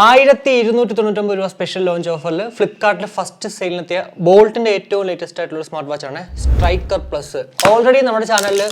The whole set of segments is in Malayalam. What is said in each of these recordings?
1299 രൂപ സ്പെഷ്യൽ ലോഞ്ച് ഓഫറിൽ ഫ്ലിപ്കാർട്ടിലെ ഫസ്റ്റ് സെയിലിനെത്തിയ ബോൾട്ടിന്റെ ഏറ്റവും ലേറ്റസ്റ്റ് ആയിട്ടുള്ള സ്മാർട്ട് വാച്ച് ആണ് സ്ട്രൈക്കർ പ്ലസ്. ഓൾറെഡി നമ്മുടെ ചാനലിൽ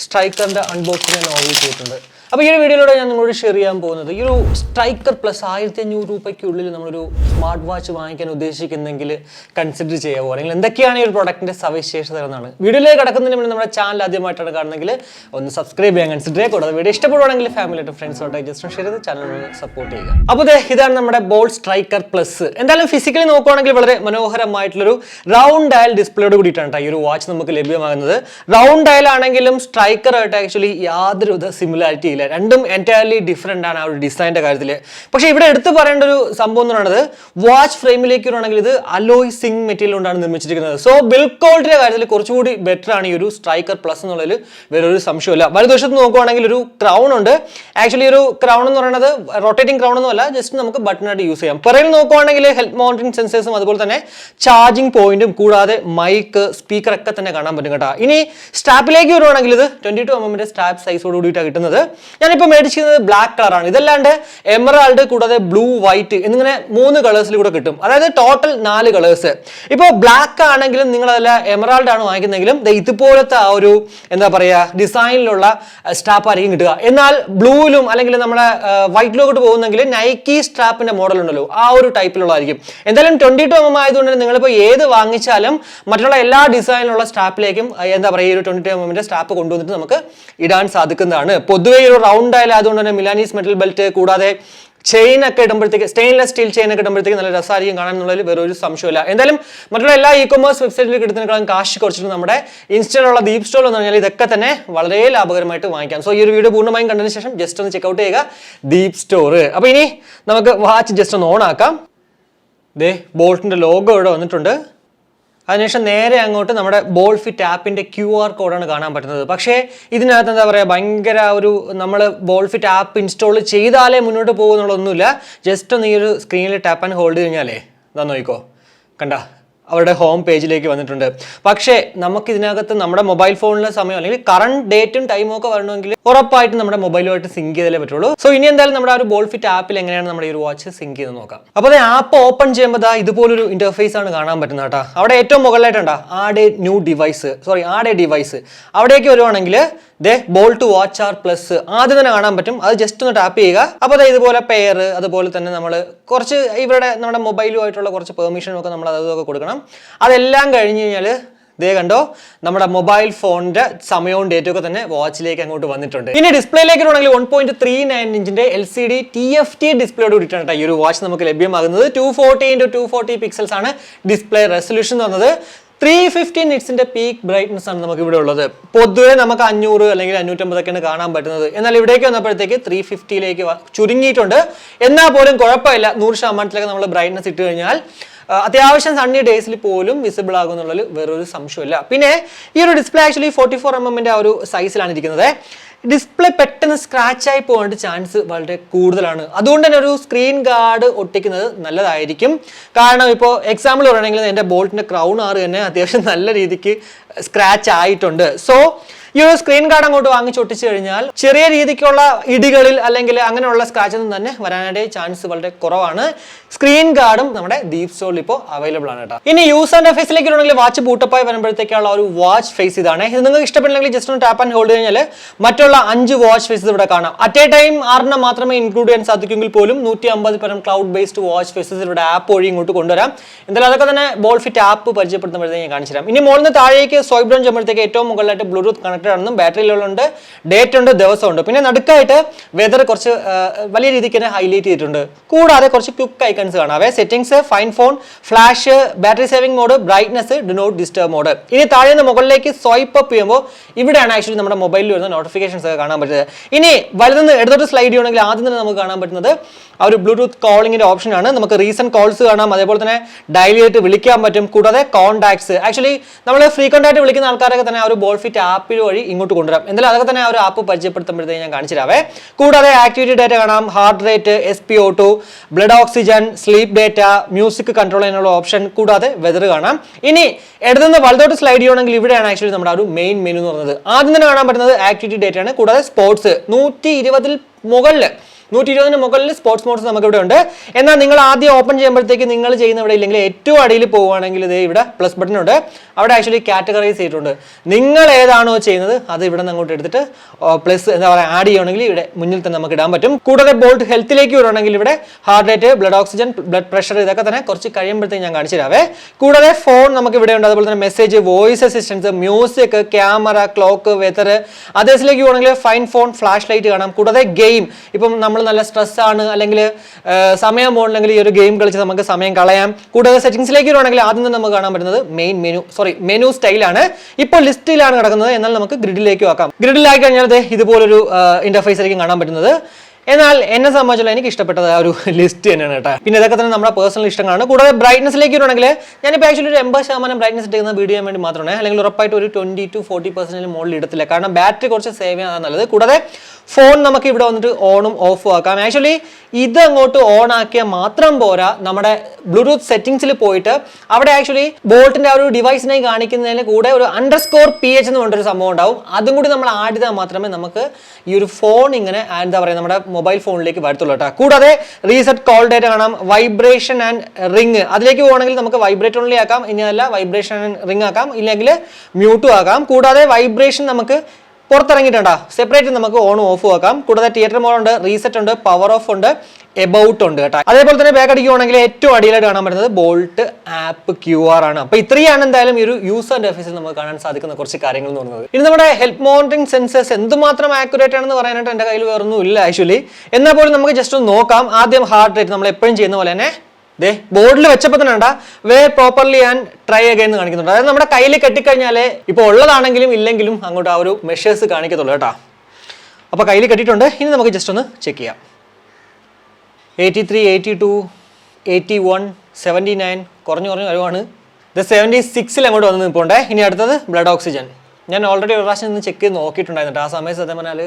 സ്ട്രൈക്കറിന്റെ അൺബോക്സിംഗ് ഞാൻ ഓർഡർ ചെയ്തിട്ടുണ്ട്. അപ്പോൾ ഈ ഒരു വീഡിയോയിലൂടെ ഞാൻ നിങ്ങളോട് ഷെയർ ചെയ്യാൻ പോകുന്നത് ഈ ഒരു സ്ട്രൈക്കർ പ്ലസ് 1500 രൂപയ്ക്കുള്ളിൽ നമ്മളൊരു സ്മാർട്ട് വാച്ച് വാങ്ങിക്കാൻ ഉദ്ദേശിക്കുന്നെങ്കിൽ കൺസിഡർ ചെയ്യാവോ, അല്ലെങ്കിൽ എന്തൊക്കെയാണ് ഈ ഒരു പ്രോഡക്റ്റിന്റെ സവിശേഷത എന്നാണ്. വീഡിയോയിലേക്ക് കടക്കുന്നതിന് മുന്നേ നമ്മുടെ ചാനൽ ആദ്യമായിട്ടാണ് കാണുന്നെങ്കിൽ ഒന്ന് സബ്സ്ക്രൈബ് ചെയ്യാൻ കൺസിഡർ ചെയ്യുക. കൂടാതെ വീഡിയോ ഇഷ്ടപ്പെടുവാണെങ്കിൽ ഫാമിലിയായിട്ട് ഫ്രണ്ട്സോട്ടായി ജസ്റ്റ് ഷെയർ ചെയ്ത് ചാനൽ സപ്പോർട്ട് ചെയ്യുക. അപ്പോൾ ഇതാണ് നമ്മുടെ ബോൾട്ട് സ്ട്രൈക്കർ പ്ലസ്. എന്തായാലും ഫിസിക്കലി നോക്കുവാണെങ്കിൽ വളരെ മനോഹരമായിട്ടുള്ളൊരു റൗണ്ട് ഡയൽ ഡിസ്പ്ലേയോട് കൂടിയിട്ടാണ് ഈ ഒരു വാച്ച് നമുക്ക് ലഭ്യമാകുന്നത്. റൗണ്ട് ഡയൽ ആണെങ്കിലും സ്ട്രൈക്കർ ആയിട്ട് ആക്ച്വലി യാതൊരുവിധ സിമിലാരിറ്റി ഇല്ല. രണ്ടും എൻറ്റയർലി ഡിഫറെൻ്റ് ആണ് ആ ഒരു ഡിസൈൻ്റെ കാര്യത്തിൽ. പക്ഷേ ഇവിടെ എടുത്തു പറയേണ്ട ഒരു സംഭവം എന്ന് പറയുന്നത് വാച്ച് ഫ്രെയിമിലേക്ക് വരികയാണെങ്കിൽ ഇത് അലോയ് സിങ്ക് മെറ്റീരിയൽ കൊണ്ടാണ് നിർമ്മിച്ചിരിക്കുന്നത്. സോ ബിൽഡ് ക്വാളിറ്റിയുടെ കാര്യത്തിൽ കുറച്ചുകൂടി ബെറ്റർ ആണ് ഈ ഒരു സ്ട്രൈക്കർ പ്ലസ് എന്നുള്ളതിൽ വേറൊരു സംശയമില്ല. വലതുവശത്ത് നോക്കുവാണെങ്കിൽ ഒരു ക്രൗൺ ഉണ്ട്. ആക്ച്വലി ഒരു ക്രൗൺ എന്ന് പറയുന്നത് റൊട്ടേറ്റിംഗ് ക്രൗൺ ഒന്നുമല്ല, ജസ്റ്റ് നമുക്ക് ബട്ടണായിട്ട് യൂസ് ചെയ്യാം. പിറകിൽ നോക്കുവാണെങ്കിൽ ഹെൽത്ത് മോണിറ്ററിംഗ് സെൻസേഴ്സും അതുപോലെ തന്നെ ചാർജിങ് പോയിന്റും കൂടാതെ മൈക്ക് സ്പീക്കർ ഒക്കെ തന്നെ കാണാൻ പറ്റും കേട്ടോ. ഇനി സ്ട്രാപ്പിലേക്ക് വരുവാണെങ്കിൽ ഇത് 22 mm സ്ട്രാപ്പ് സൈസോട് കൂടിയിട്ടാണ് കിട്ടുന്നത്. ഞാനിപ്പോൾ മേടിച്ചിരുന്നത് ബ്ലാക്ക് കളറാണ്. ഇതല്ലാണ്ട് എമറാൾഡ് കൂടാതെ ബ്ലൂ വൈറ്റ് എന്നിങ്ങനെ 3 കളേഴ്സിൽ കൂടെ കിട്ടും. അതായത് ടോട്ടൽ 4 കളേഴ്സ്. ഇപ്പോൾ ബ്ലാക്ക് ആണെങ്കിലും നിങ്ങളതല്ല എമറാൾഡ് ആണ് വാങ്ങിക്കുന്നെങ്കിലും ഇതുപോലത്തെ ആ ഒരു എന്താ പറയുക ഡിസൈനിലുള്ള സ്ട്രാപ്പ് ആയിരിക്കും കിട്ടുക. എന്നാൽ ബ്ലൂവിലും അല്ലെങ്കിൽ നമ്മുടെ വൈറ്റിലോട്ട് പോകുന്നെങ്കിൽ നൈക്കി സ്ട്രാപ്പിന്റെ മോഡൽ ഉണ്ടല്ലോ ആ ഒരു ടൈപ്പിലുള്ളതായിരിക്കും. എന്തായാലും 22 mm ആയതുകൊണ്ട് നിങ്ങളിപ്പോൾ ഏത് വാങ്ങിച്ചാലും മറ്റുള്ള എല്ലാ ഡിസൈനിലുള്ള സ്ട്രാപ്പിലേക്കും എന്താ പറയുക ഈ ഒരു 22 mm സ്ട്രാപ്പ് കൊണ്ടുവന്നിട്ട് നമുക്ക് ഇടാൻ സാധിക്കുന്നതാണ്. പൊതുവെ ഒരു റൗണ്ട് ആയതുകൊണ്ട് തന്നെ മിലാനീസ് മെറ്റൽ ബെൽറ്റ് കൂടാതെ ചെയിൻ ഒക്കെ ഇടുമ്പോഴത്തേക്ക് സ്റ്റെയിൻലെസ് സ്റ്റീൽ ചെയിൻ ഒക്കെ ഇടുമ്പോഴത്തേക്ക് നല്ല രസമായിരിക്കും കാണാൻ എന്നുള്ളതിൽ വേറൊരു സംശയമില്ല. എന്തായാലും മറ്റുള്ള എല്ലാ ഇ കൊമേഴ്സ് വെബ്സൈറ്റിൽ കിട്ടുന്നതിനേക്കാളും കാശ് കുറച്ചിട്ട് നമ്മുടെ ഇൻസ്റ്റയിലുള്ള DeepZstore എന്ന് പറഞ്ഞാൽ ഇതൊക്കെ തന്നെ വളരെ ലാഭകരമായിട്ട് വാങ്ങിക്കാം. സോ ഈ ഒരു വീഡിയോ പൂർണ്ണമായും കണ്ടതിന് ശേഷം ജസ്റ്റ് ഒന്ന് ചെക്കൗട്ട് ചെയ്യുക DeepZstore. അപ്പോൾ ഇനി നമുക്ക് വാച്ച് ജസ്റ്റ് ഒന്ന് ഓൺ ആക്കാം. ബോൾട്ടിന്റെ ലോഗോ ഇവിടെ വന്നിട്ടുണ്ട്. അതിനുശേഷം നേരെ അങ്ങോട്ട് നമ്മുടെ ബോൾട്ട്ഫിറ്റ് ആപ്പിന്റെ QR കോഡാണ് കാണാൻ പറ്റുന്നത്. പക്ഷേ ഇതിനകത്ത് എന്താ പറയുക ഭയങ്കര ഒരു നമ്മൾ ബോൾട്ട്ഫിറ്റ് ആപ്പ് ഇൻസ്റ്റാൾ ചെയ്താലേ മുന്നോട്ട് പോകുന്നുള്ളതൊന്നുമില്ല. ജസ്റ്റ് ഒന്ന് ഈ ഒരു സ്ക്രീനിൽ ടാപ്പ് ആൻഡ് ഹോൾഡ് കഴിഞ്ഞാലേ ഇതാ നോക്കിക്കോ, കണ്ട അവരുടെ ഹോം പേജിലേക്ക് വന്നിട്ടുണ്ട്. പക്ഷേ നമുക്ക് ഇതിനകത്ത് നമ്മുടെ മൊബൈൽ ഫോണിലെ സമയം അല്ലെങ്കിൽ കറണ്ട് ഡേറ്റും ടൈമും ഒക്കെ വരണമെങ്കിൽ ഉറപ്പായിട്ടും നമ്മുടെ മൊബൈലുമായിട്ട് സിങ്ക് ചെയ്താലേ പറ്റുള്ളൂ. സോ ഇനി എന്തായാലും നമ്മുടെ ആ ഒരു ബോൾട്ട്ഫിറ്റ് ആപ്പിൽ എങ്ങനെയാണ് നമ്മുടെ ഈ ഒരു വാച്ച് സിങ്ക് ചെയ്ത് നോക്കാം. അപ്പോൾ ആപ്പ് ഓപ്പൺ ചെയ്യുമ്പോൾ ഇതുപോലൊരു ഇന്റർഫേസ് ആണ് കാണാൻ പറ്റുന്നത് കേട്ടോ. അവിടെ ഏറ്റവും മുകളിലായിട്ടുണ്ടോ ആഡ് എ ഡിവൈസ് അവിടേക്ക് വരുവാണെങ്കിൽ ബോൾട്ട് വാച്ച് ആർ പ്ലസ് ആദ്യം തന്നെ കാണാൻ പറ്റും. അത് ജസ്റ്റ് ഒന്ന് ടാപ്പ് ചെയ്യുക. അപ്പോൾ ഇതുപോലെ പെയർ അതുപോലെ തന്നെ നമ്മൾ കുറച്ച് ഇവരുടെ നമ്മുടെ മൊബൈലുമായിട്ടുള്ള കുറച്ച് പെർമിഷനും ഒക്കെ നമ്മൾ അതൊക്കെ കൊടുക്കണം. അതെല്ലാം കഴിഞ്ഞ് കഴിഞ്ഞാൽ കണ്ടോ നമ്മുടെ മൊബൈൽ ഫോണിന്റെ സമയവും ഡേറ്റും ഒക്കെ തന്നെ വാച്ചിലേക്ക് അങ്ങോട്ട് വന്നിട്ടുണ്ട്. ഇനി ഡിസ്പ്ലേയിലേക്ക് ആണെങ്കിൽ 1.39 ഇഞ്ചിന്റെ LCD TFT ഡിസ്പ്ലേയോട് കൂടിയിട്ടാണ് ഈ ഒരു വാച്ച് നമുക്ക് ലഭ്യമാകുന്നത്. 240x240 പിക്സൽസ് ആണ് ഡിസ്പ്ലേ റെസൊല്യൂഷൻ വന്നത്. 350 നിറ്റ്സിന്റെ പീക്ക് ബ്രൈറ്റ്നസ് ആണ് നമുക്ക് ഇവിടെ ഉള്ളത്. പൊതുവെ നമുക്ക് 500 അല്ലെങ്കിൽ 550 ഒക്കെയാണ് കാണാൻ പറ്റുന്നത്. എന്നാൽ ഇവിടേക്ക് വന്നപ്പോഴത്തേക്ക് 350ലേക്ക് ചുരുങ്ങിയിട്ടുണ്ട്. എന്നാൽ പോലും കുഴപ്പമില്ല, 100% നമ്മൾ ബ്രൈറ്റ്നസ് ഇട്ട് കഴിഞ്ഞാൽ അത്യാവശ്യം സണ്ണി ഡേയ്സിൽ പോലും വിസിബിൾ ആകുന്നുള്ളതിൽ വേറൊരു സംശയമില്ല. പിന്നെ ഈ ഒരു ഡിസ്പ്ലേ ആക്ച്വലി 44 mm ആ ഒരു സൈസിലാണ് ഇരിക്കുന്നത്. ഡിസ്പ്ലേ പെട്ടെന്ന് സ്ക്രാച്ച് ആയി പോകാൻ ചാൻസ് വളരെ കൂടുതലാണ്. അതുകൊണ്ട് തന്നെ ഒരു സ്ക്രീൻ ഗാർഡ് ഒട്ടിക്കുന്നത് നല്ലതായിരിക്കും. കാരണം ഇപ്പോൾ എക്സാമ്പിൾ പറയുകയാണെങ്കിൽ എൻ്റെ ബോൾട്ടിന്റെ ക്രൗൺ ആറ് തന്നെ അത്യാവശ്യം നല്ല രീതിക്ക് സ്ക്രാച്ച് ആയിട്ടുണ്ട്. സോ ഈ ഒരു സ്ക്രീൻ ഗാർഡ് അങ്ങോട്ട് വാങ്ങിച്ചൊട്ടിച്ചു കഴിഞ്ഞാൽ ചെറിയ രീതിക്കുള്ള ഇടികളിൽ അല്ലെങ്കിൽ അങ്ങനെയുള്ള സ്ക്രാച്ച് ഒന്നും തന്നെ വരാനായിട്ട് ചാൻസ് വളരെ കുറവാണ്. സ്ക്രീൻ ഗാർഡും നമ്മുടെ DeepZstore ഇപ്പോൾ അവൈലബിൾ ആണ് കേട്ടോ. ഇനി യൂസർ ഇന്റർഫേസിലേക്ക് ഉണ്ടെങ്കിൽ വാച്ച് ബൂട്ടപ്പായി വരുമ്പോഴത്തേക്കുള്ള ഒരു വാച്ച് ഫേസ് ഇതാണ്. ഇത് നിങ്ങൾക്ക് ഇഷ്ടപ്പെട്ടില്ലെങ്കിൽ ജസ്റ്റ് ഒന്ന് ടാപ്പ് ആൻഡ് ഹോൾഡ് കഴിഞ്ഞാൽ മറ്റുള്ള 5 വാച്ച് ഫേസസ് ഇവിടെ കാണാം. അറ്റ് എ ടൈം 6 മാത്രമേ ഇൻക്ലൂഡ് ചെയ്യാൻ സാധിക്കുമെങ്കിൽ പോലും 150 ക്ലൗഡ് ബേസ്ഡ് വാച്ച് ഫേസസ് ഇവിടെ ആപ്പ് വഴി ഇങ്ങോട്ട് കൊണ്ടുവരാം. എന്തായാലും അതൊക്കെ തന്നെ ബോൾട്ട്ഫിറ്റ് ആപ്പ് പരിചയപ്പെടുത്തുമ്പോഴത്തേക്ക് ഞാൻ കാണിച്ചു തരാം. ഇനി മുകളിൽ നിന്ന് താഴേക്ക് സ്വൈപ്പ് ഡൗൺ ചെയ്യുമ്പോഴത്തേക്ക് ഏറ്റവും മുകളിലായിട്ട് ബ്ലൂടൂത്ത് കണക്റ്റഡ് ആണെന്നും ബാറ്ററി ലെവൽ ഉണ്ട്, ഡേറ്റ് ഉണ്ട്, ദിവസമുണ്ട്. പിന്നെ നടുക്കായിട്ട് വെതർ കുറച്ച് വലിയ രീതിക്ക് തന്നെ ഹൈലൈറ്റ് ചെയ്തിട്ടുണ്ട്. കൂടാതെ കുറച്ച് ക്വിക്ക് ഐക്കൺസ് കാണാവേ. Settings, find phone, flash, battery saving mode, brightness, do not disturb mode. ഇനി താഴെ നിന്ന് മുകളിലേക്ക് സ്വൈപ്പ് അപ്പ് ചെയ്യുമ്പോൾ ഇവിടെയാണ് ആക്ച്വലി നമ്മുടെ മൊബൈലിൽ വരുന്ന നോട്ടിഫിക്കേഷൻസ് ഒക്കെ കാണാൻ പറ്റുന്നത്. ഇനി വലുതെന്ന് എടുത്തോട്ട് സ്ലൈഡ് ചെയ്യണമെങ്കിൽ ആദ്യം തന്നെ നമുക്ക് കാണാൻ പറ്റുന്നത് ആ ഒരു ബ്ലൂടൂത്ത് കോളിങ്ങിന്റെ ഓപ്ഷൻ ആണ്. നമുക്ക് റീസെന്റ് കോൾസ് കാണാം, അതേപോലെ തന്നെ ഡയലി ആയിട്ട് വിളിക്കാൻ പറ്റും. കൂടാതെ കോൺടാക്ട്സ് ആക്ച്വലി നമ്മൾ ഫ്രീക്വന്റ് ആയിട്ട് വിളിക്കുന്ന ആൾക്കാരൊക്കെ തന്നെ ആ ഒരു ബോൾട്ട്ഫിറ്റ് ആപ്പിൽ വഴി ഇങ്ങോട്ട് കൊണ്ടുവരാം. എന്തായാലും അതൊക്കെ തന്നെ ആ ഒരു ആപ്പ് പരിചയപ്പെടുത്തുമ്പോഴത്തേക്ക് ഞാൻ കാണിച്ചു തരാവേ. കൂടാതെ ആക്ടിവിറ്റി ഡേറ്റ കാണാം, heart rate, SpO2, blood oxygen, sleep data, music control ചെയ്യാനുള്ള ഓപ്ഷൻ, കൂടാതെ വെതർ കാണാം. ഇനി എടുത്തുനിന്ന് വലത്തോട്ട് സ്ലൈഡ് ചെയ്യണമെങ്കിൽ ഇവിടെയാണ് ആക്ച്വലി നമ്മുടെ ഒരു മെയിൻ മെനു എന്ന് പറയുന്നത്. ആദ്യം തന്നെ കാണാൻ പറ്റുന്നത് ആക്ടിവിറ്റി ഡേറ്റ ആണ്. കൂടാതെ സ്പോർട്സ് 120 മുകളിൽ 120 മുകളിൽ സ്പോർട്സ് മോഡ്സ് നമുക്ക് ഇവിടെ ഉണ്ട്. എന്നാൽ നിങ്ങൾ ആദ്യം ഓപ്പൺ ചെയ്യുമ്പോഴത്തേക്ക് നിങ്ങൾ ചെയ്യുന്ന ഇവിടെ ഇല്ലെങ്കിൽ ഏറ്റവും അടിയിൽ പോവുകയാണെങ്കിൽ ഇത് ഇവിടെ പ്ലസ് ബട്ടൺ ഉണ്ട്. അവിടെ ആക്ച്വലി കാറ്റഗറൈസ് ചെയ്തിട്ടുണ്ട്. നിങ്ങൾ ഏതാണോ ചെയ്യുന്നത് അത് ഇവിടെ നിന്ന് അങ്ങോട്ട് എടുത്തിട്ട് പ്ലസ് എന്താ പറയുക ആഡ് ചെയ്യണമെങ്കിൽ ഇവിടെ മുന്നിൽ തന്നെ നമുക്ക് ഇടാൻ പറ്റും. കൂടാതെ ബോൾട്ട് ഹെൽത്തിലേക്ക് വരികയാണെങ്കിൽ ഇവിടെ heart rate, blood oxygen, blood pressure ഇതൊക്കെ തന്നെ കുറച്ച് കഴിയുമ്പോഴത്തേക്ക് ഞാൻ കാണിച്ചു തരാവേ. കൂടാതെ ഫോൺ നമുക്ക് ഇവിടെ ഉണ്ട്. അതുപോലെ തന്നെ message, voice assistance, music, camera, clock, weather. അതേസിലേക്ക് പോകണമെങ്കിൽ ഫൈൻ ഫോൺ, ഫ്ലാഷ് ലൈറ്റ് കാണാം. കൂടാതെ ഗെയിം, ഇപ്പം നമ്മൾ നല്ല സ്ട്രെസ് ആണ് അല്ലെങ്കിൽ സമയം പോകണമെങ്കിൽ ഈ ഒരു ഗെയിം കളിച്ച് നമുക്ക് സമയം കളയാം. കൂടാതെ സെറ്റിംഗ്സിലേക്ക് വരുവാണെങ്കിൽ ആദ്യം തന്നെ നമുക്ക് കാണാൻ പറ്റുന്നത് മെനു സ്റ്റൈലാണ്. ഇപ്പോൾ ലിസ്റ്റിലാണ് കിടക്കുന്നത്, എന്നാൽ നമുക്ക് ഗ്രിഡിലേക്ക് ആക്കാം. ഗ്രിഡിലായി കഴിഞ്ഞാൽ ഇതുപോലൊരു ഇന്റർഫേസ് ആയിരിക്കും കാണാൻ പറ്റുന്നത്. എന്നാൽ എന്നെ സംബന്ധിച്ചുള്ള എനിക്ക് ഇഷ്ടപ്പെട്ടത് ആ ഒരു ലിസ്റ്റ് തന്നെയാണ് കേട്ടോ. പിന്നെ ഇതൊക്കെ തന്നെ നമ്മുടെ പേഴ്സണൽ ഇഷ്ടങ്ങളാണ്. കൂടാതെ ബ്രൈറ്റ്നസിലേക്ക് വരുവാണെങ്കിൽ ഞാനിപ്പോൾ ആക്ച്വലി ഒരു 80% ബ്രൈറ്റ്നസ് ഇട്ടിരിക്കുന്ന വീഡിയോ ചെയ്യാൻ വേണ്ടി മാത്രമാണ്, അല്ലെങ്കിൽ ഉറപ്പായിട്ട് ഒരു 20 to 40% മുകളിൽ ഇടത്തില്ല. കാരണം ബാറ്ററി കുറച്ച് സേവ് ചെയ്യാൻ നല്ലത്. കൂടാതെ ഫോൺ നമുക്ക് ഇവിടെ വന്നിട്ട് ഓണും ഓഫും ആക്കാം. ആക്ച്വലി ഇത് അങ്ങോട്ട് ഓൺ ആക്കിയാൽ മാത്രം പോരാ, നമ്മുടെ ബ്ലൂടൂത്ത് സെറ്റിംഗ്സിൽ പോയിട്ട് അവിടെ ആക്ച്വലി ബോൾട്ടിന്റെ ആ ഒരു ഡിവൈസിനെ കാണിക്കുന്നതിന് കൂടെ ഒരു _PH എന്ന് പറഞ്ഞൊരു സംഭവം ഉണ്ടാവും. അതും കൂടി നമ്മൾ ആഡ് ചെയ്താൽ മാത്രമേ നമുക്ക് ഈ ഒരു ഫോൺ ഇങ്ങനെ എന്താ പറയുക നമ്മുടെ മൊബൈൽ ഫോണിലേക്ക് വരത്തുള്ളൂ കേട്ടോ. കൂടാതെ റീസെറ്റ് കോൾ ഡേറ്റ കാണാം, വൈബ്രേഷൻ ആൻഡ് റിംഗ്. അതിലേക്ക് പോകണമെങ്കിൽ നമുക്ക് വൈബ്രേറ്റ് ഓൺലി ആക്കാം, ഇനി അല്ല വൈബ്രേഷൻ ആൻഡ് റിംഗ് ആക്കാം, ഇല്ലെങ്കിൽ മ്യൂട്ടും ആക്കാം. കൂടാതെ വൈബ്രേഷൻ നമുക്ക് പുറത്തിറങ്ങിയിട്ടുണ്ടോ സെപ്പറേറ്റ് നമുക്ക് ഓണും ഓഫും ആക്കാം. കൂടാതെ തിയേറ്റർ മോഡ് ഉണ്ട്, റീസെറ്റ് ഉണ്ട്, പവർ ഓഫ് ഉണ്ട്, എബൌട്ട് ഉണ്ട് കേട്ടോ. അതേപോലെ തന്നെ ബാക്ക് അടിക്കുകയാണെങ്കിൽ ഏറ്റവും അടിയിലായിട്ട് കാണാൻ പറ്റുന്നത് ബോൾട്ട് ആപ്പ് QR ആണ്. അപ്പൊ ഇത്രയാണ് എന്തായാലും ഈ ഒരു യൂസർ ഇന്റർഫേസിൽ നമുക്ക് കാണാൻ സാധിക്കുന്ന കുറച്ച് കാര്യങ്ങൾ എന്ന് പറയുന്നത്. ഇനി നമ്മുടെ ഹെൽത്ത് മോണിറ്ററിംഗ് സെൻസേഴ്സ് എന്തുമാത്രം ആക്യുറേറ്റ് ആണെന്ന് പറയാനായിട്ട് എന്റെ കയ്യിൽ വേറൊന്നും ഇല്ല ആക്ച്വലി. എന്നാൽ പോലും നമുക്ക് ജസ്റ്റ് ഒന്ന് നോക്കാം. ആദ്യം ഹാർട്ട് റേറ്റ് നമ്മൾ എപ്പോഴും ചെയ്യുന്ന പോലെ തന്നെ ബോർഡിൽ വെച്ചപ്പോൾ തന്നെ ഉണ്ടാ വേ പ്രോപ്പർലി ആൻഡ് ട്രൈ അഗൈൻ എന്ന് കാണിക്കുന്നുണ്ട്. അതായത് നമ്മുടെ കയ്യിൽ കെട്ടിക്കഴിഞ്ഞാലേ ഇപ്പോൾ ഉള്ളതാണെങ്കിലും ഇല്ലെങ്കിലും അങ്ങോട്ട് ആ ഒരു മെഷേഴ്സ് കാണിക്കത്തുള്ളൂ കേട്ടോ. അപ്പോൾ കയ്യിൽ കെട്ടിയിട്ടുണ്ട്. ഇനി നമുക്ക് ജസ്റ്റ് ഒന്ന് ചെക്ക് ചെയ്യാം. 83, 82, 81, 79 കുറഞ്ഞു വരുവാണ്. ഇത് 76 അങ്ങോട്ട് വന്ന് നിൽപ്പുണ്ടേ. ഇനി അടുത്തത് ബ്ലഡ് ഓക്സിജൻ. ഞാൻ ഓൾറെഡി ഒരു പ്രാവശ്യം ഒന്ന് ചെക്ക് ചെയ്ത് നോക്കിയിട്ടുണ്ടായിരുന്നു. ആ സമയത്ത് സത്യം പറഞ്ഞാൽ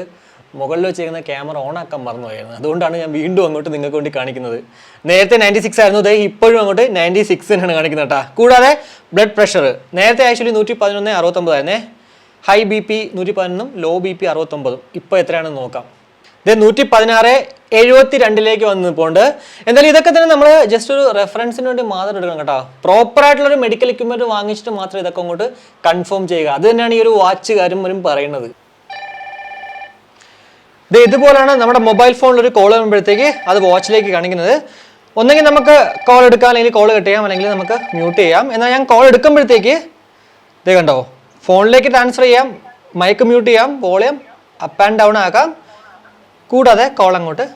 മുകളിൽ വെച്ചിരിക്കുന്ന ക്യാമറ ഓൺ ആക്കാൻ മറന്നുപോയിരുന്നു. അതുകൊണ്ടാണ് ഞാൻ വീണ്ടും അങ്ങോട്ട് നിങ്ങൾക്ക് വേണ്ടി കാണിക്കുന്നത്. നേരത്തെ 96 ആയിരുന്നു, ഇപ്പോഴും അങ്ങോട്ട് 96 തന്നെയാണ് കാണിക്കുന്നത് കേട്ടോ. കൂടാതെ ബ്ലഡ് പ്രഷർ നേരത്തെ ആക്ച്വലി 111, 69 ആയിരുന്നേ. High BP 111, low BP 69. ഇപ്പോൾ എത്രയാണെന്ന് നോക്കാം. 116, 72 വന്ന് പോണ്ട്. എന്തായാലും ഇതൊക്കെ തന്നെ നമ്മൾ ജസ്റ്റ് ഒരു റെഫറൻസിന് വേണ്ടി മാത്രം എടുക്കണം കേട്ടോ. പ്രോപ്പർ ആയിട്ടുള്ള ഒരു മെഡിക്കൽ എക്യുപ്മെന്റ് വാങ്ങിച്ചിട്ട് മാത്രം ഇതൊക്കെ അങ്ങോട്ട് കൺഫേം ചെയ്യുക. അത് തന്നെയാണ് ഈ ഒരു വാച്ചുകാരും പറയുന്നത്. ഇതുപോലെയാണ് നമ്മുടെ മൊബൈൽ ഫോണിൽ ഒരു കോൾ വരുമ്പോഴത്തേക്ക് അത് വാച്ചിലേക്ക് കാണിക്കുന്നത്. ഒന്നെങ്കിൽ നമുക്ക് കോൾ എടുക്കാം, അല്ലെങ്കിൽ കോൾ കട്ട് ചെയ്യാം, അല്ലെങ്കിൽ നമുക്ക് മ്യൂട്ട് ചെയ്യാം. എന്നാൽ ഞാൻ കോൾ എടുക്കുമ്പോഴത്തേക്ക് കണ്ടോ ഫോണിലേക്ക് ട്രാൻസ്ഫർ ചെയ്യാം, മൈക്ക് മ്യൂട്ട് ചെയ്യാം, വോളിയം അപ്പ് ആൻഡ് ഡൗൺ ആക്കാം, കൂടാതെ കോൾ അങ്ങോട്ട്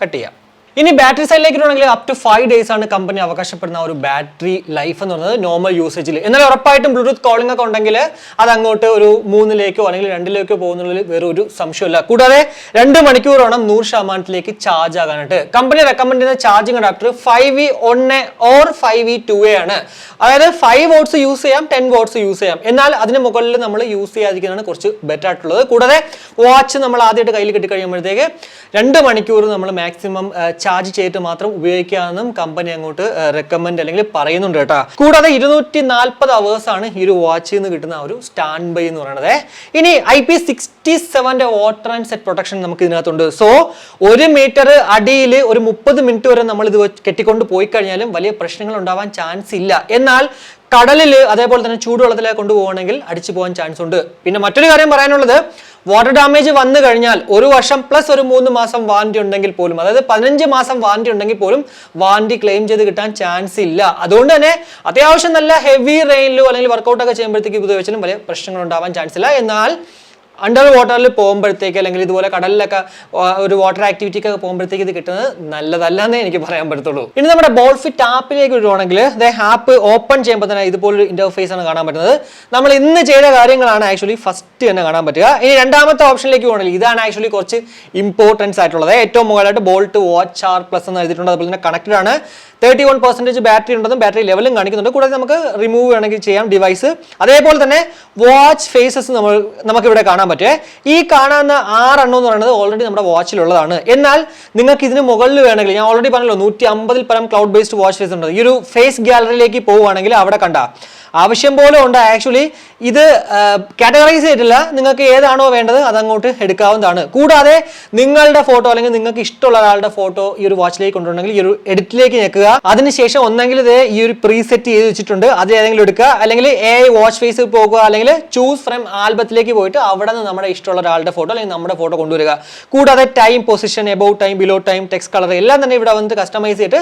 കട്ട് ചെയ്യാം. ഇനി ബാറ്ററി സൈഡിലേക്ക് വരുവാണെങ്കിൽ up to 5 days ആണ് കമ്പനി അവകാശപ്പെടുന്ന ഒരു ബാറ്ററി ലൈഫ് എന്ന് പറയുന്നത് നോർമൽ യൂസേജിൽ. എന്നാൽ ഉറപ്പായിട്ടും ബ്ലൂടൂത്ത് കോളിംഗ് ഒക്കെ ഉണ്ടെങ്കിൽ അത് അങ്ങോട്ട് ഒരു 3 അല്ലെങ്കിൽ 2 പോകുന്നതിൽ വേറെ ഒരു സംശയമില്ല. കൂടാതെ 2 മണിക്കൂർ വേണം 100% ചാർജ് ആകാനായിട്ട്. കമ്പനി റെക്കമെൻഡ് ചെയ്യുന്ന charging adapter 5V1A or 5V2A ആണ്. അതായത് 5 watts യൂസ് ചെയ്യാം, 10 watts യൂസ് ചെയ്യാം. എന്നാൽ അതിന് മുകളിൽ നമ്മൾ യൂസ് ചെയ്യാതിരിക്കുന്നതാണ് കുറച്ച് ബെറ്റർ ആയിട്ടുള്ളത്. കൂടാതെ വാച്ച് നമ്മൾ ആദ്യമായിട്ട് കയ്യിൽ കിട്ടി കഴിയുമ്പോഴത്തേക്ക് 2 മണിക്കൂർ നമ്മൾ മാക്സിമം ചാർജ് ചെയ്തിട്ട് മാത്രം ഉപയോഗിക്കാമെന്നും കമ്പനി അങ്ങോട്ട് റെക്കമെൻഡ് അല്ലെങ്കിൽ പറയുന്നുണ്ട് കേട്ടോ. കൂടാതെ 240 hours ആണ് ഈ ഒരു വാച്ചിൽ നിന്ന് കിട്ടുന്ന ഒരു സ്റ്റാൻഡ് ബൈ എന്ന് പറയുന്നത്. ഇനി IP67 water and set protection നമുക്ക് ഇതിനകത്തുണ്ട്. സോ 1 മീറ്റർ അടിയിൽ ഒരു 30 മിനിറ്റ് വരെ നമ്മൾ ഇത് കെട്ടിക്കൊണ്ട് പോയി കഴിഞ്ഞാലും വലിയ പ്രശ്നങ്ങൾ ഉണ്ടാവാൻ ചാൻസ് ഇല്ല. എന്നാൽ കടലിൽ അതേപോലെ തന്നെ ചൂടുവെള്ളത്തിലേക്ക് കൊണ്ടുപോകണമെങ്കിൽ അടിച്ചു പോകാൻ ചാൻസ് ഉണ്ട്. പിന്നെ മറ്റൊരു കാര്യം പറയാനുള്ളത്, വാട്ടർ ഡാമേജ് വന്നു കഴിഞ്ഞാൽ 1 വർഷം പ്ലസ് ഒരു 3 മാസം വാറന്റി ഉണ്ടെങ്കിൽ പോലും, അതായത് 15 മാസം വാറന്റി ഉണ്ടെങ്കിൽ പോലും വാറന്റി ക്ലെയിം ചെയ്ത് കിട്ടാൻ ചാൻസ് ഇല്ല. അതുകൊണ്ട് തന്നെ അത്യാവശ്യം നല്ല ഹെവി റെയിനിലോ അല്ലെങ്കിൽ വർക്കൗട്ടൊക്കെ ചെയ്യുമ്പോഴത്തേക്ക് ഇത് വെച്ചാലും വലിയ പ്രശ്നങ്ങൾ ഉണ്ടാവാൻ ചാൻസ് ഇല്ല. എന്നാൽ അണ്ടർ വാട്ടറിൽ പോകുമ്പോഴത്തേക്ക് അല്ലെങ്കിൽ ഇതുപോലെ കടലിലൊക്കെ ഒരു വാട്ടർ ആക്ടിവിറ്റിക്ക് ഒക്കെ പോകുമ്പോഴത്തേക്ക് ഇത് കിട്ടുന്നത് നല്ലതല്ലെന്നേ എനിക്ക് പറയാൻ പറ്റത്തുള്ളൂ. ഇനി നമ്മുടെ ബോൾട്ട്ഫിറ്റ് ആപ്പിലേക്ക് വരുവാണെങ്കിൽ ആപ്പ് ഓപ്പൺ ചെയ്യുമ്പോൾ തന്നെ ഇതുപോലൊരു ഇന്റർഫേസ് ആണ് കാണാൻ പറ്റുന്നത്. നമ്മൾ ഇന്ന് ചെയ്ത കാര്യങ്ങളാണ് ആക്ച്വലി ഫസ്റ്റ് തന്നെ കാണാൻ പറ്റുക. ഇനി രണ്ടാമത്തെ ഓപ്ഷനിലേക്ക് പോകണമെങ്കിൽ ഇതാണ് ആക്ച്വലി കുറച്ച് ഇമ്പോർട്ടൻസ് ആയിട്ടുള്ളത്. ഏറ്റവും മുകളിലായിട്ട് ബോൾട്ട് വാച്ച് R+ എന്ന് എഴുതിയിട്ടുണ്ട്. അതുപോലെ തന്നെ കണക്റ്റഡ് ആണ്. 31% ബാറ്ററി ഉണ്ടെന്നും ബാറ്ററി ലെവലും കാണിക്കുന്നുണ്ട്. കൂടാതെ നമുക്ക് റിമൂവ് വേണമെങ്കിൽ ചെയ്യാം ഡിവൈസ്. അതേപോലെ തന്നെ വാച്ച് ഫേസസ് നമുക്ക് ഇവിടെ കാണാൻ പറ്റും. ഈ കാണുന്ന 6 എണ്ണം എന്ന് പറയുന്നത് ഓൾറെഡി നമ്മുടെ വാച്ചിലുള്ളതാണ്. എന്നാൽ നിങ്ങൾക്ക് ഇതിന് മുകളിൽ വേണമെങ്കിൽ, ഞാൻ ഓൾറെഡി പറഞ്ഞല്ലോ 150 പരം ക്ലൗഡ് ബേസ്ഡ് വാച്ച് ഫേസ് ഉണ്ട്. ഈ ഒരു ഫേസ് ഗാലറിയിലേക്ക് പോവുകയാണെങ്കിൽ അവിടെ കണ്ട ആവശ്യം പോലെ ഉണ്ട്. ആക്ച്വലി ഇത് കാറ്റഗറൈസ് ചെയ്തിട്ടില്ല, നിങ്ങൾക്ക് ഏതാണോ വേണ്ടത് അതങ്ങോട്ട് എടുക്കാവുന്നതാണ്. കൂടാതെ നിങ്ങളുടെ ഫോട്ടോ അല്ലെങ്കിൽ നിങ്ങൾക്ക് ഇഷ്ടമുള്ള ഒരാളുടെ ഫോട്ടോ ഈ ഒരു വാച്ചിലേക്ക് കൊണ്ടുവരണമെങ്കിൽ ഈ ഒരു എഡിറ്റിലേക്ക് ഞെക്കുക. അതിനുശേഷം ഒന്നെങ്കിൽ ഇത് ഈ ഒരു പ്രീസെറ്റ് ചെയ്ത് വെച്ചിട്ടുണ്ട്, അത് ഏതെങ്കിലും എടുക്കുക, അല്ലെങ്കിൽ വാച്ച് ഫേസിൽ പോകുക, അല്ലെങ്കിൽ ചൂസ് ഫ്രം ആൽബത്തിലേക്ക് പോയിട്ട് അവിടെ നിന്ന് നമ്മുടെ ഇഷ്ടമുള്ള ഒരാളുടെ ഫോട്ടോ അല്ലെങ്കിൽ നമ്മുടെ ഫോട്ടോ കൊണ്ടുവരിക. കൂടാതെ time, position, about time, below time, text colour എല്ലാം തന്നെ ഇവിടെ വന്നിട്ട് കസ്റ്റമൈസ് ചെയ്തിട്ട്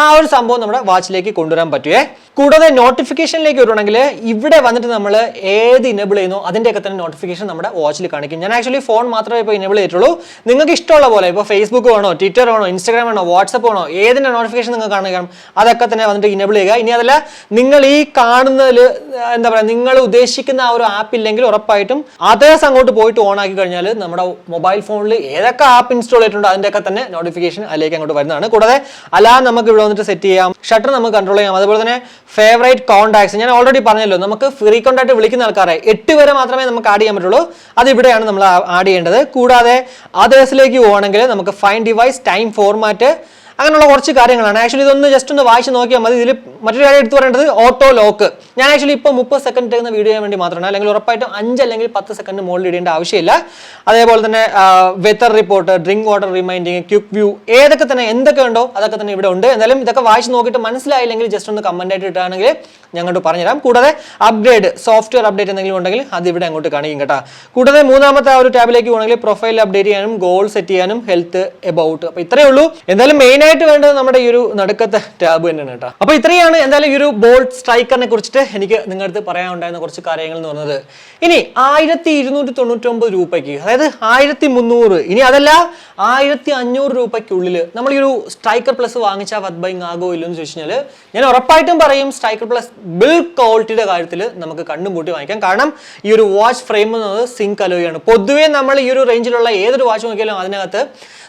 ആ ഒരു സംഭവം നമ്മുടെ വാച്ചിലേക്ക് കൊണ്ടുവരാൻ പറ്റുമേ. കൂടാതെ നോട്ടിഫിക്കേഷനിലേക്ക് വരുവാണെങ്കിൽ ഇവിടെ വന്നിട്ട് നമ്മൾ ഏത് ഇനേബിൾ ചെയ്യുന്നു അതിൻ്റെയൊക്കെ തന്നെ നോട്ടിഫിക്കേഷൻ നമ്മുടെ വാച്ചിൽ കാണിക്കും. ഞാൻ ആക്ച്വലി ഫോൺ മാത്രമേ ഇപ്പോൾ ഇനേബിൾ ചെയ്തിട്ടുള്ളൂ. നിങ്ങൾക്ക് ഇഷ്ടമുള്ള പോലെ ഇപ്പോൾ ഫേസ്ബുക്ക് വേണോ, ട്വിറ്റർ വേണോ, ഇൻസ്റ്റാഗ്രാം വേണോ, വാട്സപ്പ് വേണോ, ഏതിൻ്റെ നോട്ടിഫിക്കേഷൻ നിങ്ങൾക്ക് കാണുക അതൊക്കെ തന്നെ വന്നിട്ട് ഇനേബിൾ ചെയ്യുക. ഇനി അതല്ല നിങ്ങൾ ഈ കാണുന്നതിൽ എന്താ പറയുക, നിങ്ങൾ ഉദ്ദേശിക്കുന്ന ആ ഒരു ആപ്പ് ഇല്ലെങ്കിൽ ഉറപ്പായിട്ടും അതേസ് അങ്ങോട്ട് പോയിട്ട് ഓൺ ആക്കി കഴിഞ്ഞാൽ നമ്മുടെ മൊബൈൽ ഫോണിൽ ഏതൊക്കെ ആപ്പ് ഇൻസ്റ്റാൾ ചെയ്തിട്ടുണ്ടോ അതിൻ്റെയൊക്കെ തന്നെ നോട്ടിഫിക്കേഷൻ അതിലേക്ക് അങ്ങോട്ട് വരുന്നതാണ്. കൂടാതെ അലാം നമുക്ക് ഇവിടെ വന്നിട്ട് സെറ്റ് ചെയ്യാം, ഷട്ടർ നമുക്ക് കൺട്രോൾ ചെയ്യാം. അതുപോലെ തന്നെ ഫേവറേറ്റ് കോൺടാക്ട്സ് ഞാൻ ഓൾറെഡി പറഞ്ഞല്ലോ, നമുക്ക് ഫ്രീക്വന്റ് ആയിട്ട് വിളിക്കുന്ന ആൾക്കാരെ 8 വരെ മാത്രമേ നമുക്ക് ആഡ് ചെയ്യാൻ പറ്റുള്ളൂ. അത് ഇവിടെയാണ് നമ്മൾ ആഡ് ചെയ്യേണ്ടത്. കൂടാതെ അതേഴ്സിലേക്ക് പോകണമെങ്കിൽ നമുക്ക് ഫൈൻഡ് ഡിവൈസ്, ടൈം ഫോർമാറ്റ്, അങ്ങനെയുള്ള കുറച്ച് കാര്യങ്ങളാണ്. ആക്ച്വലി ഇതൊന്ന് ജസ്റ്റ് ഒന്ന് വായിച്ച് നോക്കിയാൽ മതി. ഇതിൽ മറ്റൊരു കാര്യം എടുത്തു പറയേണ്ടത് ഓട്ടോ ലോക്ക്. ഞാൻ ആക്ച്വലി ഇപ്പോൾ 30 സെക്കൻഡ് ചെയ്യുന്ന വീഡിയോ ചെയ്യാൻ വേണ്ടി മാത്രമാണ്, അല്ലെങ്കിൽ ഉറപ്പായിട്ടും 5 അല്ലെങ്കിൽ 10 സെക്കൻഡ് മുകളിൽ ഇടേണ്ട ആവശ്യമില്ല. അതേപോലെ തന്നെ weather report, drink water reminding, quick view, ഏതൊക്കെ തന്നെ എന്തൊക്കെ ഉണ്ടോ അതൊക്കെ തന്നെ ഇവിടെ ഉണ്ട്. എന്തായാലും ഇതൊക്കെ വായിച്ച് നോക്കിയിട്ട് മനസ്സിലായില്ലെങ്കിൽ ജസ്റ്റ് ഒന്ന് കമന്റ് ആയിട്ട് ഇട്ടാണെങ്കിൽ ഞങ്ങോട്ട് പറഞ്ഞുതരാം. കൂടാതെ അപ്ഗ്രേഡ്, സോഫ്റ്റ്വെയർ അപ്ഡേറ്റ് എന്തെങ്കിലും ഉണ്ടെങ്കിൽ അത് ഇവിടെ അങ്ങോട്ട് കാണിക്കും കേട്ടോ. കൂടാതെ മൂന്നാമത്തെ ആ ഒരു ടാബിലേക്ക് പോകണമെങ്കിൽ പ്രൊഫൈൽ അപ്ഡേറ്റ് ചെയ്യാനും ഗോൾ സെറ്റ് ചെയ്യാനും ഹെൽത്ത്, എബൌട്ട്. അപ്പോൾ ഇത്രയേ ഉള്ളൂ. എന്തായാലും മെയിൻ ആയിട്ട് വേണ്ടത് നമ്മുടെ ഈ ഒരു നടുക്കത്തെ ടാബ് തന്നെയാണ് കേട്ടോ. അപ്പോൾ ഇത്രയാണ് എന്തായാലും ഈ ഒരു ബോൾട്ട് സ്ട്രൈക്കറിനെ കുറിച്ചിട്ട് എനിക്ക് നിങ്ങളുടെ പറയാനുണ്ടായിരുന്ന കുറച്ച് കാര്യങ്ങൾ എന്ന് പറയുന്നത്. ഇനി 1299 രൂപയ്ക്ക്, അതായത് 1300, ഇനി അതല്ല 1500 രൂപയ്ക്കുള്ളിൽ നമ്മൾ ഈ ഒരു സ്ട്രൈക്കർ പ്ലസ് വാങ്ങിച്ചാൽ വത് ബൈങ് ആകോ ഇല്ലെന്ന് ചോദിച്ചു കഴിഞ്ഞാൽ ഞാൻ ഉറപ്പായിട്ടും പറയും സ്ട്രൈക്കർ പ്ലസ് ബിൽഡ് ക്വാളിറ്റിയുടെ കാര്യത്തിൽ നമുക്ക് കണ്ണും കൂട്ടി വാങ്ങിക്കാം. കാരണം ഈ ഒരു വാച്ച് ഫ്രെയിം എന്നത് സിങ്ക് അലോയാണ്. പൊതുവേ നമ്മൾ ഈ ഒരു റേഞ്ചിലുള്ള ഏതൊരു വാച്ച് നോക്കിയാലും അതിനകത്ത്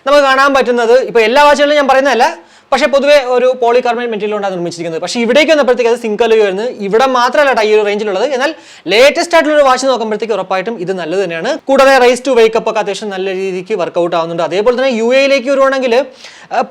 നമുക്ക് കാണാൻ പറ്റുന്നത്, ഇപ്പോൾ എല്ലാ വാച്ചുകളും ഞാൻ പറയുന്നതല്ല, പക്ഷേ പൊതുവെ ഒരു പോളികാർബണേറ്റ് മെറ്റീരിയൽ കൊണ്ടാണ് നിർമ്മിച്ചിരിക്കുന്നത്. പക്ഷേ ഇവിടേക്ക് വന്നപ്പോഴത്തേക്ക് അത് സിങ്ക് അലോയ് വരുന്നത്. ഇവിടെ മാത്രമല്ല ഈ ഒരു റേഞ്ചിലുള്ളത്. എന്നാൽ ലേറ്റസ്റ്റ് ആയിട്ടുള്ള ഒരു വാച്ച് നോക്കുമ്പോഴത്തേക്ക് ഉറപ്പായിട്ടും ഇത് നല്ലത് തന്നെയാണ്. കൂടാതെ റൈസ് ടു വേക്കപ്പ് ഒക്കെ അത്യാവശ്യം നല്ല രീതിക്ക് വർക്കൗട്ട് ആവുന്നുണ്ട്. അതേപോലെ തന്നെ UAE-യിലേക്ക് വരുവാണെങ്കിൽ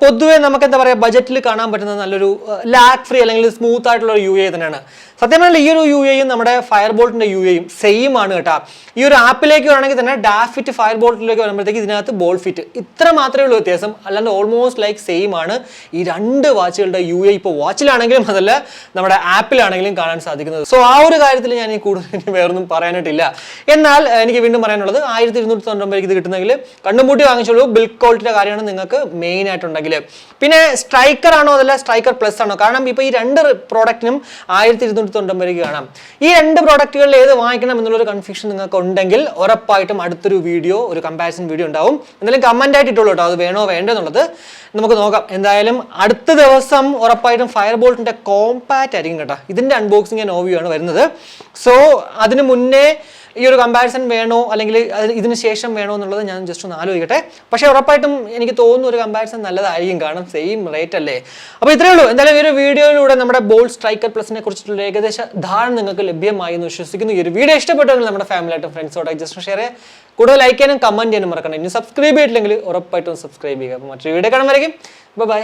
പൊതുവെ നമുക്ക് എന്താ പറയുക, ബജറ്റിൽ കാണാൻ പറ്റുന്ന നല്ലൊരു ലാഗ് ഫ്രീ അല്ലെങ്കിൽ സ്മൂത്ത് ആയിട്ടുള്ള ഒരു UAE തന്നെയാണ്. സത്യം പറഞ്ഞാൽ ഈ ഒരു UAE-യും നമ്മുടെ ഫയർ ബോൾട്ടിന്റെ UAE-യും സെയിം ആണ് കേട്ടോ. ഈ ഒരു ആപ്പിലേക്ക് വരുവാണെങ്കിൽ തന്നെ ഡാഫിറ്റ് ഫയർ ബോൾട്ടിലേക്ക് വരുമ്പോഴത്തേക്ക് ഇതിനകത്ത് ബോൾട്ട്ഫിറ്റ്, ഇത്ര മാത്രമേ ഉള്ളൂ വ്യത്യാസം. അല്ലാണ്ട് ഓൾമോസ്റ്റ് ലൈക്ക് സെയിം ആണ് ഈ രണ്ട് വാച്ചുകളുടെ UAE. ഇപ്പോൾ വാച്ചിലാണെങ്കിലും അതല്ല നമ്മുടെ ആപ്പിലാണെങ്കിലും കാണാൻ സാധിക്കുന്നത്. സോ ആ ഒരു കാര്യത്തിൽ ഞാൻ ഈ കൂടുതൽ വേറൊന്നും പറയാനായിട്ടില്ല. എന്നാൽ എനിക്ക് വീണ്ടും പറയാനുള്ളത് 1299 ഇത് കിട്ടുന്നെങ്കിൽ കണ്ണുമൂട്ടി വാങ്ങിച്ചോളൂ. ബിൽഡ് ക്വാളിറ്റിയുടെ കാര്യമാണ് നിങ്ങൾക്ക് മെയിൻ ആയിട്ടുണ്ടെങ്കിൽ. പിന്നെ സ്ട്രൈക്കർ ആണോ അതല്ല സ്ട്രൈക്കർ പ്ലസ് ആണോ? കാരണം ഇപ്പോൾ ഈ രണ്ട് പ്രോഡക്റ്റിനും 1299 കാണാം. ഈ രണ്ട് പ്രോഡക്റ്റുകളിൽ ഏത് വാങ്ങിക്കണം എന്നുള്ളൊരു കൺഫ്യൂഷൻ നിങ്ങൾക്ക് ഉണ്ടെങ്കിൽ ഉറപ്പായിട്ടും അടുത്തൊരു വീഡിയോ, ഒരു കമ്പാരിസൺ വീഡിയോ ഉണ്ടാവും. എന്തായാലും കമന്റ് ആയിട്ട് ഇട്ടുള്ളൂ കേട്ടോ, അത് വേണോ വേണ്ടോ എന്നുള്ളത് നമുക്ക് നോക്കാം. എന്തായാലും അടുത്ത ദിവസം ഉറപ്പായിട്ടും ഫയർ ബോൾട്ടിന്റെ കോമ്പാക്റ്റ് ആയിരിക്കും കേട്ടോ. ഇതിന്റെ അൺബോക്സിംഗ് ആൻഡ് ഓവ്യൂ ആണ് വരുന്നത്. സോ അതിന് മുന്നേ ഈ ഒരു കമ്പാരിസൺ വേണോ അല്ലെങ്കിൽ ഇതിന് ശേഷം വേണോ എന്നുള്ളത് ഞാൻ ജസ്റ്റ് ഒന്ന് ആലോചിക്കട്ടെ. പക്ഷേ ഉറപ്പായിട്ടും എനിക്ക് തോന്നുന്നു ഒരു കമ്പാരിസൺ നല്ലതായിരിക്കും, കാരണം സെയിം റേറ്റ് അല്ലേ. അപ്പോൾ ഇത്രയേ ഉള്ളൂ. എന്തായാലും ഈ ഒരു വീഡിയോയിലൂടെ നമ്മുടെ ബോൾട്ട് സ്ട്രൈക്കർ പ്ലസിനെ കുറിച്ചിട്ടുള്ള ഏകദേശ ധാരണ നിങ്ങൾക്ക് ലഭ്യമായി എന്ന് വിശ്വസിക്കുന്നു. ഈ ഒരു വീഡിയോ ഇഷ്ടപ്പെട്ടെങ്കിൽ നമ്മുടെ ഫാമിലിയായിട്ടും ഫ്രണ്ട്സോടായി ജസ്റ്റ് ഷെയർ ചെയ്യുക. കൂടുതൽ ലൈക്ക് ചെയ്യാനും കമന്റ് ചെയ്യാനും മറക്കണം. ഇനി സബ്സ്ക്രൈബ് ചെയ്തിട്ടില്ലെങ്കിൽ ഉറപ്പായിട്ടും സബ്സ്ക്രൈബ് ചെയ്യുക. അപ്പോൾ മറ്റൊരു വീഡിയോ കാണുമ്പോഴേക്കും ബൈ.